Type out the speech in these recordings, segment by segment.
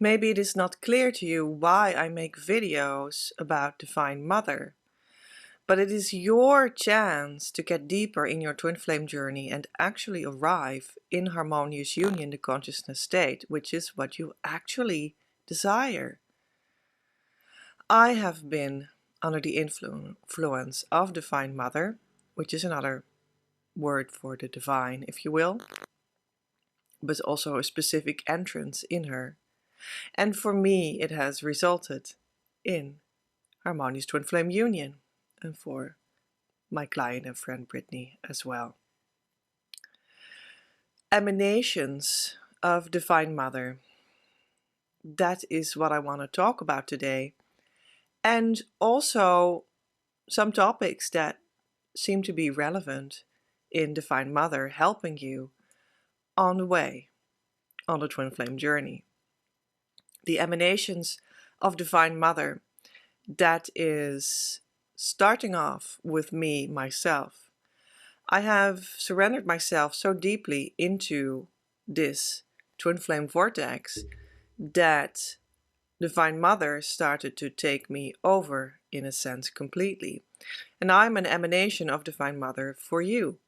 Maybe it is not clear to you why I make videos about Divine Mother, but it is your chance to get deeper in your twin flame journey and actually arrive in harmonious union, the consciousness state, which is what you actually desire. I have been under the influence of Divine Mother, which is another word for the divine, if you will, but also a specific entrance in her. And for me, it has resulted in harmonious twin flame union, and for my client and friend Brittany as well. Emanations of Divine Mother. That is what I want to talk about today. And also some topics that seem to be relevant in Divine Mother helping you on the way, on the twin flame journey. The emanations of Divine Mother, that is starting off with me, myself. I have surrendered myself so deeply into this twin flame vortex that Divine Mother started to take me over, in a sense, completely. And I'm an emanation of Divine Mother for you.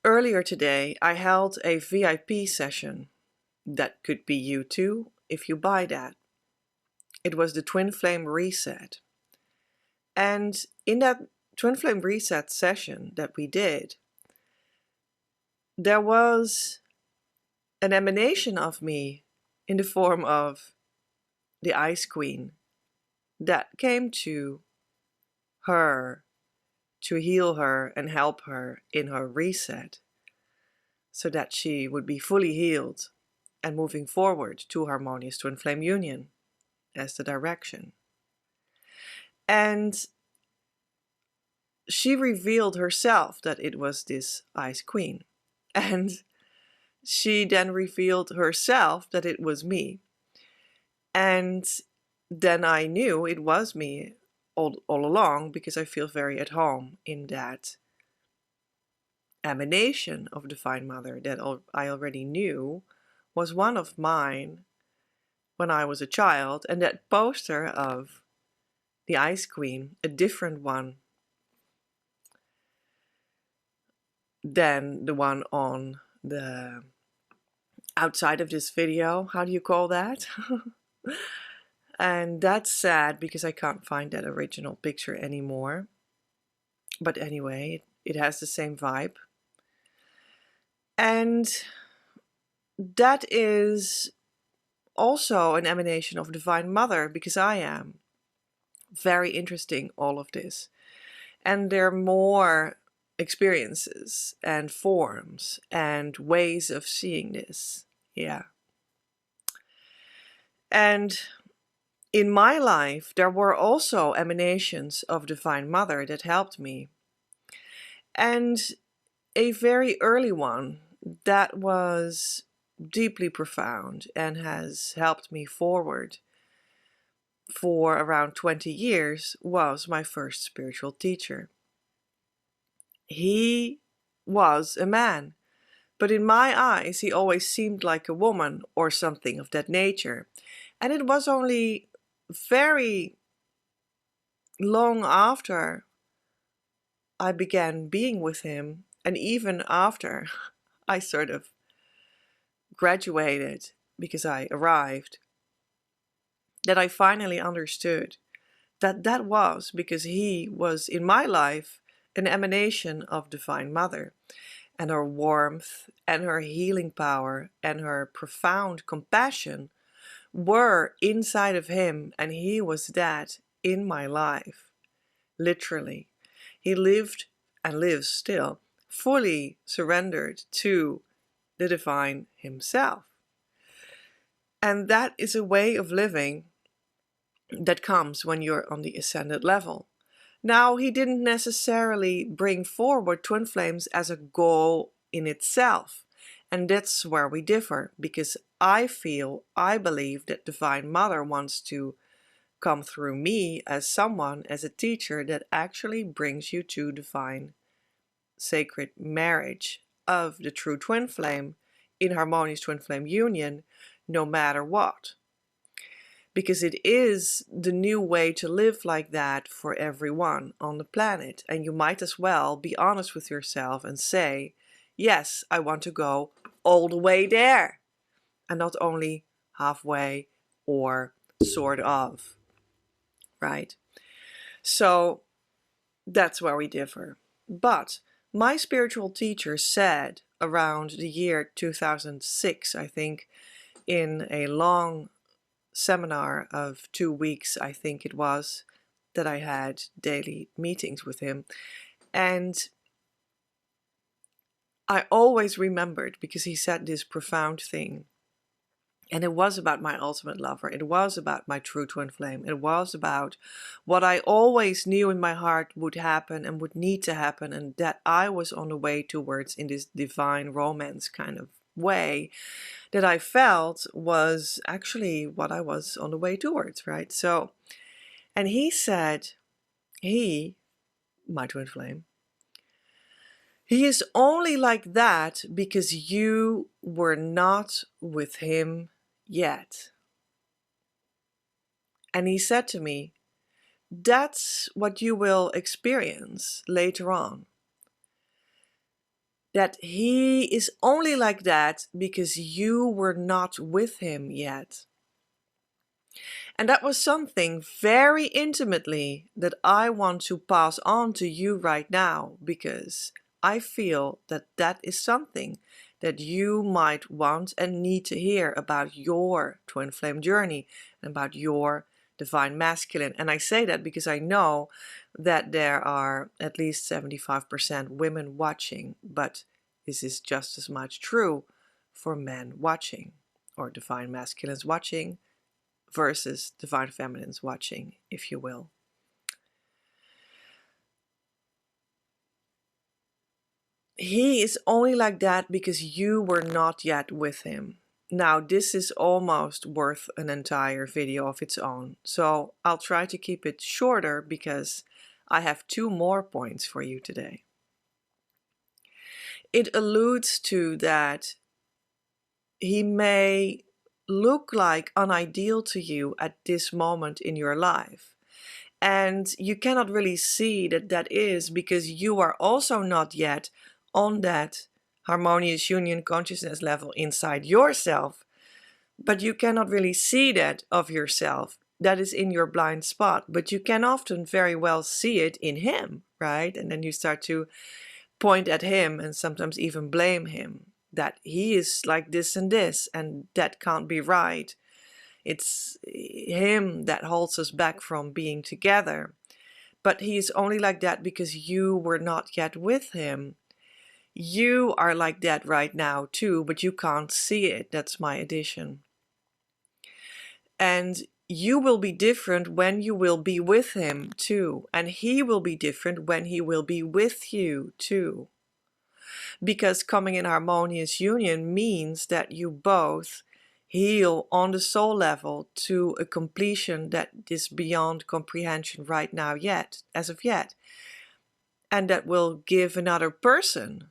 Earlier today, I held a VIP session. That could be you too, if you buy that. It was the Twin Flame Reset. And in that Twin Flame Reset session that we did, there was an emanation of me in the form of the Ice Queen that came to her to heal her and help her in her reset so that she would be fully healed and moving forward to harmonious twin flame union as the direction. And she revealed herself that it was this Ice Queen. And she then revealed herself that it was me. And then I knew it was me all along, because I feel very at home in that emanation of Divine Mother that I already knew was one of mine when I was a child. And that poster of the Ice Queen, a different one than the one on the outside of this video. How do you call that? And that's sad because I can't find that original picture anymore. But anyway, it has the same vibe. And that is also an emanation of Divine Mother, because I am. Very interesting, all of this. And there are more experiences and forms and ways of seeing this. Yeah. And in my life, there were also emanations of Divine Mother that helped me. And a very early one that was deeply profound and has helped me forward for around 20 years was my first spiritual teacher. He was a man, but in my eyes he always seemed like a woman or something of that nature. And it was only very long after I began being with him, and even after I sort of graduated, because I arrived, that I finally understood that that was because he was in my life an emanation of Divine Mother, and her warmth and her healing power and her profound compassion were inside of him, and he was that in my life. Literally. He lived and lives still fully surrendered to the divine himself. And that is a way of living that comes when you're on the ascended level. Now, he didn't necessarily bring forward twin flames as a goal in itself. And that's where we differ, because I believe that Divine Mother wants to come through me as someone, as a teacher that actually brings you to divine sacred marriage of the true twin flame in harmonious twin flame union no matter what. Because it is the new way to live like that for everyone on the planet. And you might as well be honest with yourself and say, yes, I want to go all the way there. And not only halfway or sort of, right? So that's where we differ. But my spiritual teacher said around the year 2006, I think, in a long seminar of 2 weeks, I think it was, that I had daily meetings with him. And I always remembered, because he said this profound thing. And it was about my ultimate lover. It was about my true twin flame. It was about what I always knew in my heart would happen and would need to happen, and that I was on the way towards in this divine romance kind of way that I felt was actually what I was on the way towards, right? So, and he said, my twin flame, he is only like that because you were not with him yet. And he said to me, that's what you will experience later on. That he is only like that because you were not with him yet. And that was something very intimately that I want to pass on to you right now, because I feel that that is something that you might want and need to hear about your twin flame journey and about your divine masculine. And I say that because I know that there are at least 75% women watching, but this is just as much true for men watching, or divine masculines watching versus divine feminines watching, if you will. He is only like that because you were not yet with him. Now, this is almost worth an entire video of its own, so I'll try to keep it shorter because I have 2 more points for you today. It alludes to that he may look like unideal to you at this moment in your life. And you cannot really see that that is because you are also not yet on that harmonious union consciousness level inside yourself. But you cannot really see that of yourself. That is in your blind spot. But you can often very well see it in him, right? And then you start to point at him and sometimes even blame him. That he is like this and that can't be right. It's him that holds us back from being together. But he is only like that because you were not yet with him. You are like that right now too, but you can't see it. That's my addition. And you will be different when you will be with him too. And he will be different when he will be with you too. Because coming in harmonious union means that you both heal on the soul level to a completion that is beyond comprehension right now yet, as of yet. And that will give another person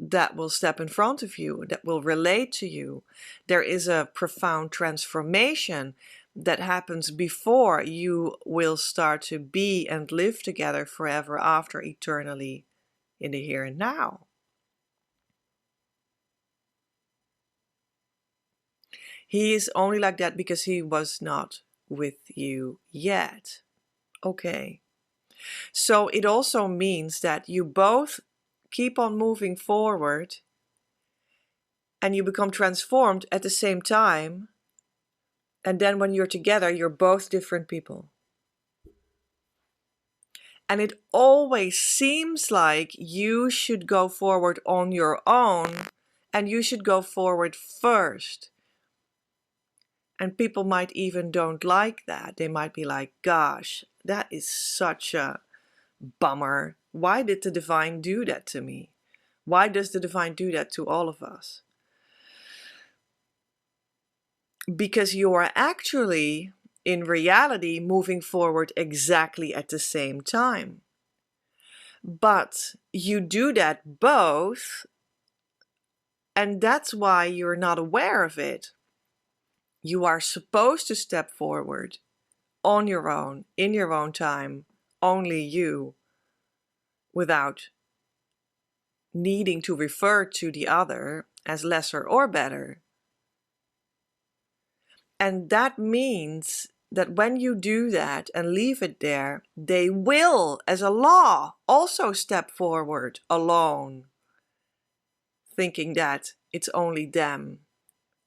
that will step in front of you, that will relate to you. There is a profound transformation that happens before you will start to be and live together forever after, eternally in the here and now. He is only like that because he was not with you yet. Okay. So it also means that you both keep on moving forward and you become transformed at the same time. And then when you're together, you're both different people. And it always seems like you should go forward on your own and you should go forward first. And people might even don't like that. They might be like, gosh, that is such a bummer. Why did the divine do that to me? Why does the divine do that to all of us? Because you are actually, in reality, moving forward exactly at the same time. But you do that both And that's why you're not aware of it. You are supposed to step forward on your own, in your own time, only you, without needing to refer to the other as lesser or better. And that means that when you do that and leave it there, they will, as a law, also step forward alone, thinking that it's only them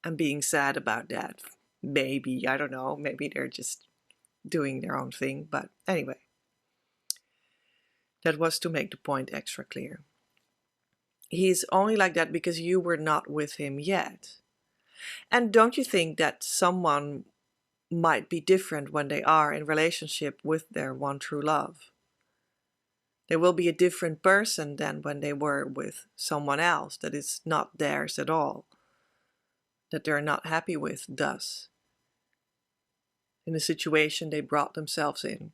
and being sad about that. Maybe, I don't know, maybe they're just doing their own thing. But anyway, that was to make the point extra clear. He's only like that because you were not with him yet. And don't you think that someone might be different when they are in relationship with their one true love? They will be a different person than when they were with someone else that is not theirs at all, that they're not happy with, thus, in a situation they brought themselves in.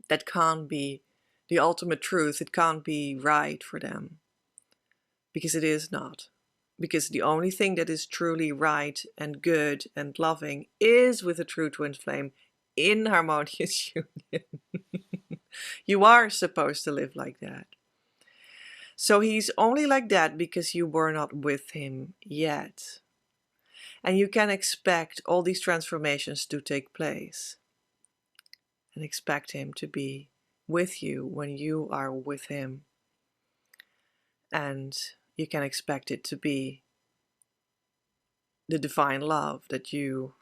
That can't be the ultimate truth. It can't be right for them, because it is not. Because the only thing that is truly right and good and loving is with a true twin flame in harmonious union. You are supposed to live like that. So he's only like that because you were not with him yet. And you can expect all these transformations to take place. And expect him to be with you when you are with him. And you can expect it to be the divine love that you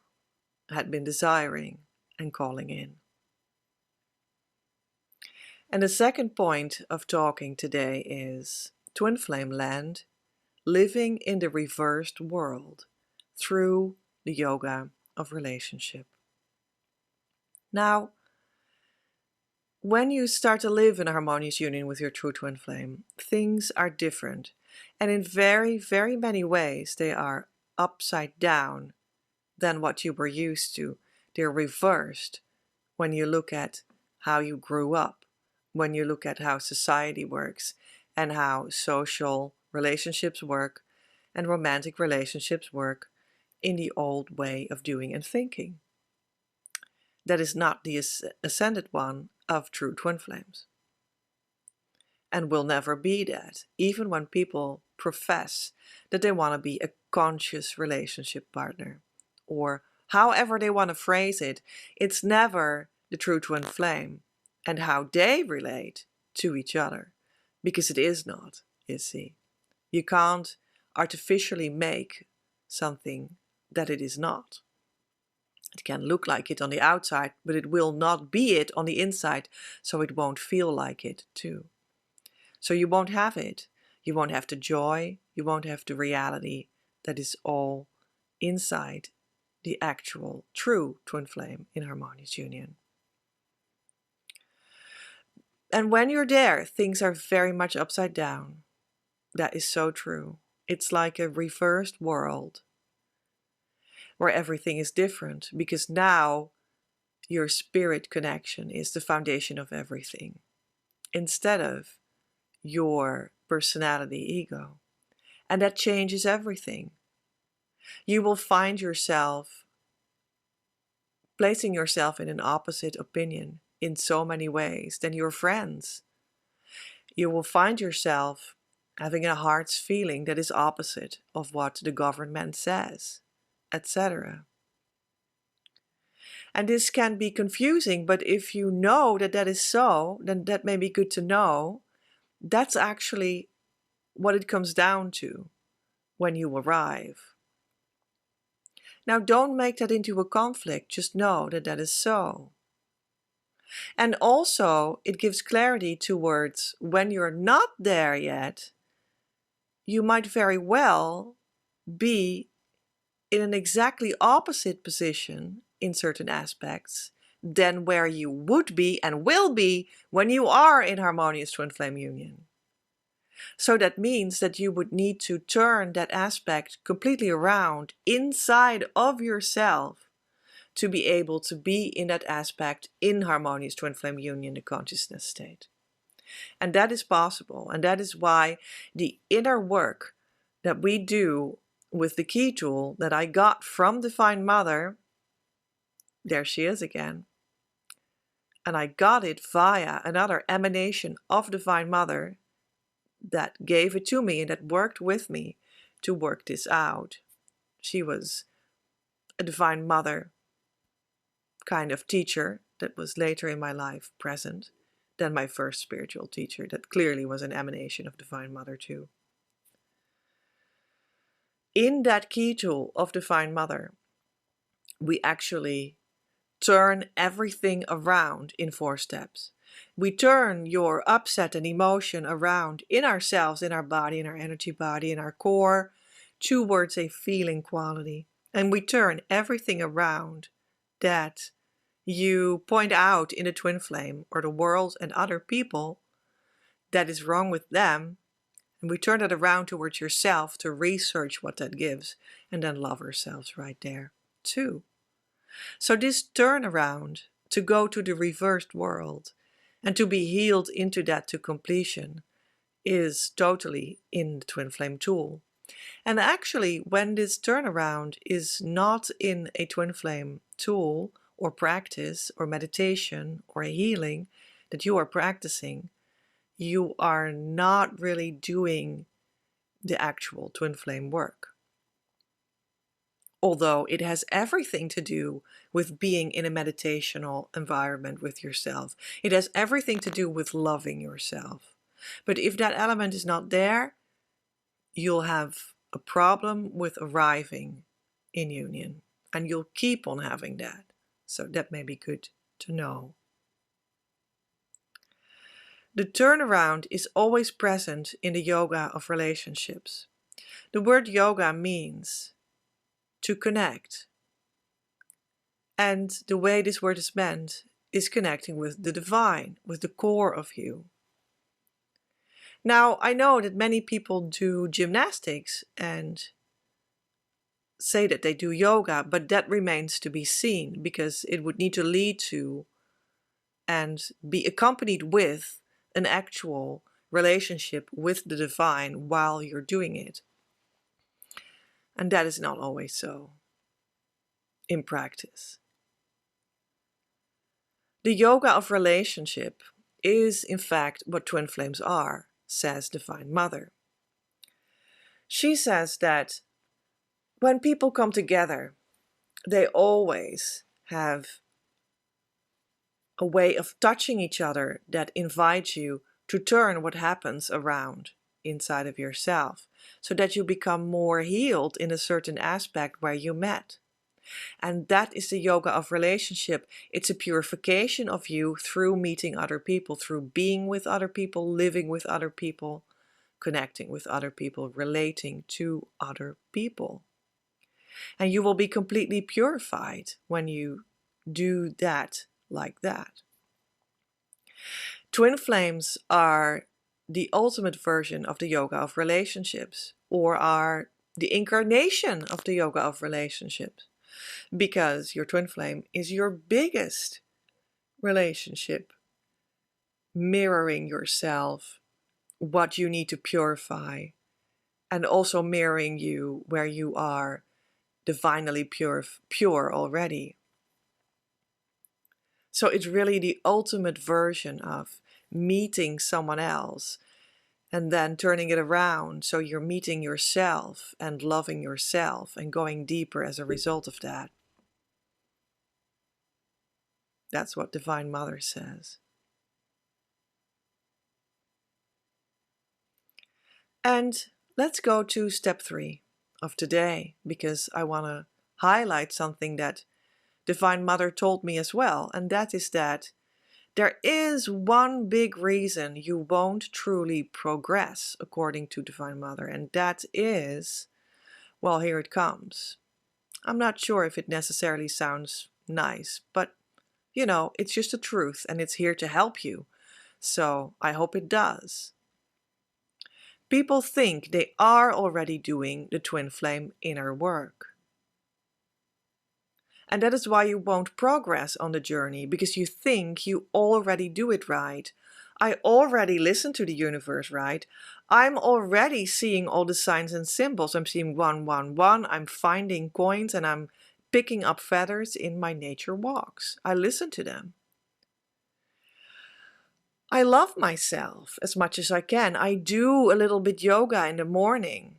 had been desiring and calling in. And the second point of talking today is twin flame land, living in the reversed world through the yoga of relationship. Now, when you start to live in a harmonious union with your true twin flame, things are different. And in very, very many ways, they are upside down than what you were used to. They're reversed when you look at how you grew up, when you look at how society works and how social relationships work and romantic relationships work in the old way of doing and thinking. That is not the ascended one of true twin flames. And will never be that, even when people profess that they want to be a conscious relationship partner, or however they want to phrase it, it's never the true twin flame and how they relate to each other, because it is not, you see. You can't artificially make something that it is not. It can look like it on the outside, but it will not be it on the inside, so it won't feel like it too. So you won't have it. You won't have the joy, you won't have the reality that is all inside the actual true twin flame in harmonious union. And when you're there, things are very much upside down. That is so true. It's like a reversed world where everything is different, because now your spirit connection is the foundation of everything, instead of your personality ego. And that changes everything. You will find yourself placing yourself in an opposite opinion in so many ways than your friends. You will find yourself having a heart's feeling that is opposite of what the government says, etc. And this can be confusing, but if you know that that is so, then that may be good to know. That's actually what it comes down to when you arrive. Now, don't make that into a conflict. Just know that that is so. And also, it gives clarity towards when you're not there yet, you might very well be in an exactly opposite position in certain aspects than where you would be and will be when you are in harmonious twin flame union. So that means that you would need to turn that aspect completely around inside of yourself to be able to be in that aspect in harmonious twin flame union, the consciousness state. And that is possible. And that is why the inner work that we do with the key tool that I got from Divine Mother. There she is again. And I got it via another emanation of Divine Mother that gave it to me and that worked with me to work this out. She was a Divine Mother kind of teacher that was later in my life present than my first spiritual teacher that clearly was an emanation of Divine Mother too. In that key tool of Divine Mother, we actually turn everything around in 4 steps. We turn your upset and emotion around in ourselves, in our body, in our energy body, in our core, towards a feeling quality. And we turn everything around that you point out in the twin flame or the world and other people that is wrong with them. And we turn it around towards yourself to research what that gives and then love ourselves right there too. So this turnaround to go to the reversed world and to be healed into that to completion is totally in the twin flame tool. And actually, when this turnaround is not in a twin flame tool or practice or meditation or a healing that you are practicing, you are not really doing the actual twin flame work. Although it has everything to do with being in a meditational environment with yourself. It has everything to do with loving yourself. But if that element is not there, you'll have a problem with arriving in union. And you'll keep on having that. So that may be good to know. The turnaround is always present in the yoga of relationships. The word yoga means to connect. And the way this word is meant is connecting with the divine, with the core of you. Now, I know that many people do gymnastics and say that they do yoga, but that remains to be seen because it would need to lead to and be accompanied with an actual relationship with the divine while you're doing it. And that is not always so in practice. The yoga of relationship is in fact what twin flames are, says Divine Mother. She says that when people come together, they always have a way of touching each other that invites you to turn what happens around inside of yourself, so that you become more healed in a certain aspect where you met. And that is the yoga of relationship. It's a purification of you through meeting other people, through being with other people, living with other people, connecting with other people, relating to other people. And you will be completely purified when you do that like that. Twin flames are the ultimate version of the yoga of relationships, or are the incarnation of the yoga of relationships, because your twin flame is your biggest relationship, mirroring yourself, what you need to purify, and also mirroring you where you are divinely pure already. So it's really the ultimate version of meeting someone else and then turning it around so you're meeting yourself and loving yourself and going deeper as a result of that. That's what Divine Mother says. And let's go to step 3 of today, because I want to highlight something that Divine Mother told me as well, and that is that there is one big reason you won't truly progress according to Divine Mother, and that is, well, here it comes. I'm not sure if it necessarily sounds nice, but you know, it's just the truth and it's here to help you. So I hope it does. People think they are already doing the twin flame inner work. And that is why you won't progress on the journey, because you think you already do it right, I already listen to the universe, right? I'm already seeing all the signs and symbols. I'm seeing 111. I'm finding coins and I'm picking up feathers in my nature walks. I listen to them. I love myself as much as I can. I do a little bit yoga in the morning.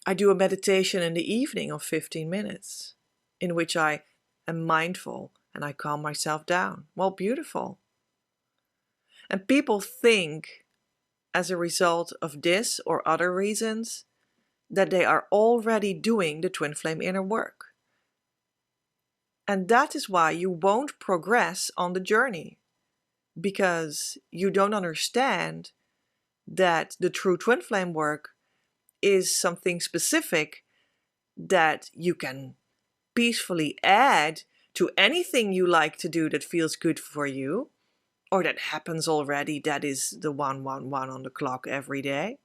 I do a meditation in the evening of 15 minutes in which I am mindful and I calm myself down. Well, beautiful. And people think, as a result of this or other reasons, that they are already doing the twin flame inner work. And that is why you won't progress on the journey, because you don't understand that the true twin flame work is something specific that you can peacefully add to anything you like to do that feels good for you, or that happens already, that is the 111 on the clock every day.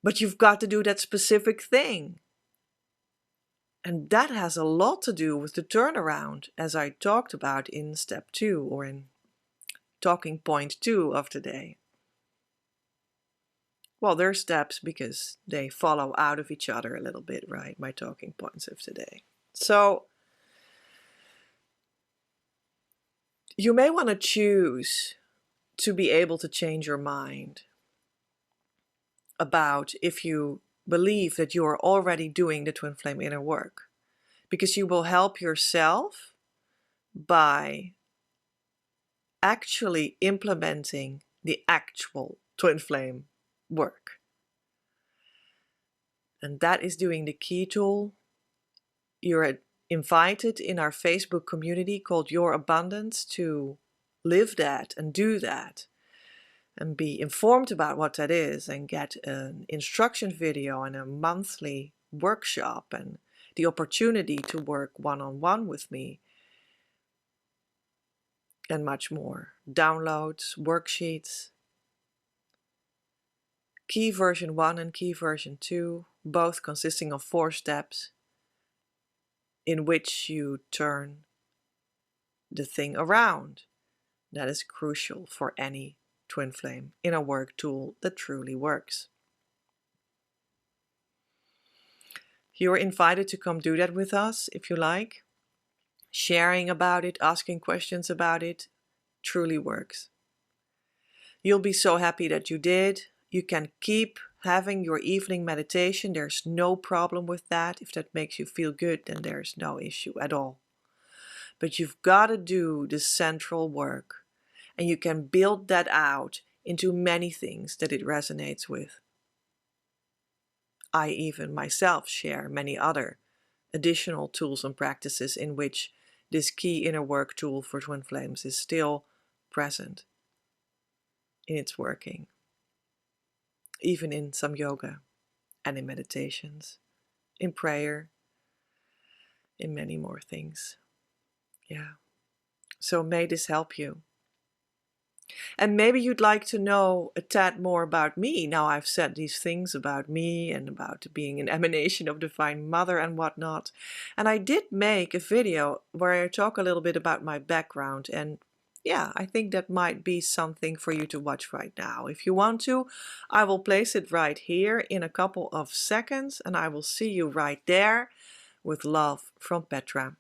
But you've got to do that specific thing. And that has a lot to do with the turnaround, as I talked about in step 2 or in talking point 2 of today. Well, they're steps because they follow out of each other a little bit, right? My talking points of today. So you may want to choose to be able to change your mind about if you believe that you are already doing the twin flame inner work, because you will help yourself by actually implementing the actual twin flame work. And that is doing the key tool. You're invited in our Facebook community called Your Abundance to live that and do that and be informed about what that is and get an instruction video and a monthly workshop and the opportunity to work one-on-one with me and much more. Downloads, worksheets, Key version 1 and Key version 2, both consisting of 4 steps in which you turn the thing around. That is crucial for any twin flame inner work tool that truly works. You're invited to come do that with us if you like. Sharing about it, asking questions about it, truly works. You'll be so happy that you did. You can keep having your evening meditation. There's no problem with that. If that makes you feel good, then there's no issue at all. But you've got to do the central work, and you can build that out into many things that it resonates with. I even myself share many other additional tools and practices in which this key inner work tool for twin flames is still present in its working, even in some yoga and in meditations, in prayer, in many more things. Yeah. So may this help you. And maybe you'd like to know a tad more about me. Now I've said these things about me and about being an emanation of Divine Mother and whatnot. And I did make a video where I talk a little bit about my background. And yeah, I think that might be something for you to watch right now. If you want to, I will place it right here in a couple of seconds and I will see you right there. With love from Petra.